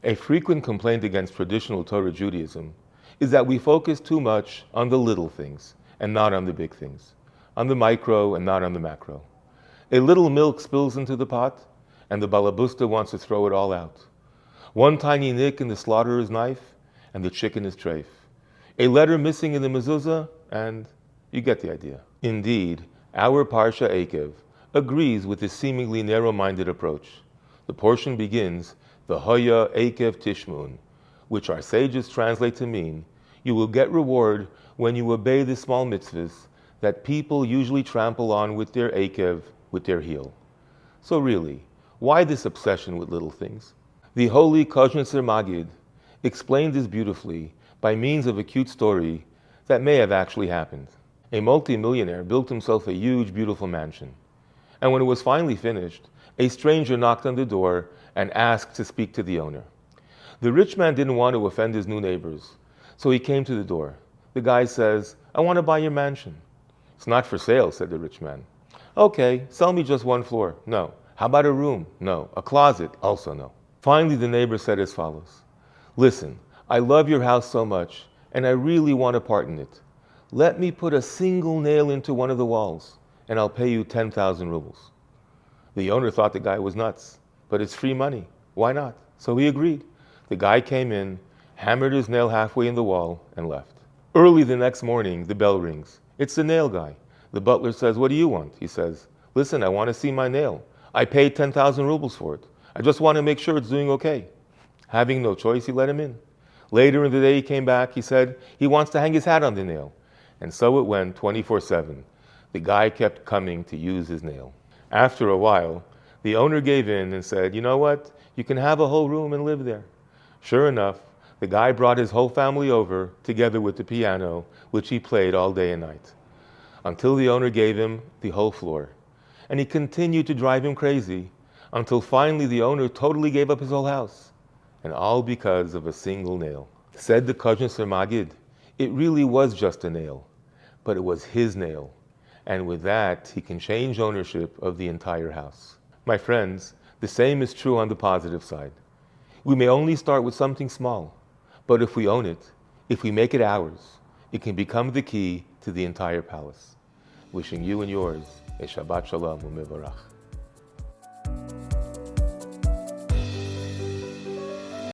A frequent complaint against traditional Torah Judaism is that we focus too much on the little things and not on the big things, on the micro and not on the macro. A little milk spills into the pot, and the balabusta wants to throw it all out. One tiny nick in the slaughtherer's knife, and the chicken is treif. A letter missing in the mezuzah, and you get the idea. Indeed, our Parsha Akev agrees with this seemingly narrow-minded approach. The portion begins, V'hoya Eikev Tishmun, which our sages translate to mean, you will get reward when you obey the small mitzvahs that people usually trample on with their Akev, with their heel. So really, why this obsession with little things? The holy Kozhnitzer Magid explained this beautifully by means of a cute story that may have actually happened. A multi-millionaire built himself a huge, beautiful mansion. And when it was finally finished, a stranger knocked on the door and asked to speak to the owner. The rich man didn't want to offend his new neighbors, so he came to the door. The guy says, I want to buy your mansion. It's not for sale, said the rich man. Okay, sell me just one floor. No. How about a room? No. A closet? Also no. Finally, the neighbor said as follows. Listen, I love your house so much, and I really want a part in it. Let me put a single nail into one of the walls, and I'll pay you 10,000 rubles. The owner thought the guy was nuts, but it's free money. Why not? So he agreed. The guy came in, hammered his nail halfway in the wall, and left. Early the next morning, the bell rings. It's the nail guy. The butler says, what do you want? He says, listen, I want to see my nail. I paid 10,000 rubles for it. I just want to make sure it's doing okay. Having no choice, he let him in. Later in the day, he came back. He said he wants to hang his hat on the nail. And so it went 24/7. The guy kept coming to use his nail. After a while, the owner gave in and said, you know what? You can have a whole room and live there. Sure enough, the guy brought his whole family over, together with the piano, which he played all day and night, until the owner gave him the whole floor. And he continued to drive him crazy, until finally the owner totally gave up his whole house. And all because of a single nail. Said the Kozhnitzer Magid, it really was just a nail, but it was his nail. And with that, he can change ownership of the entire house. My friends, the same is true on the positive side. We may only start with something small, but if we own it, if we make it ours, it can become the key to the entire palace. Wishing you and yours a Shabbat Shalom u'Mevorach.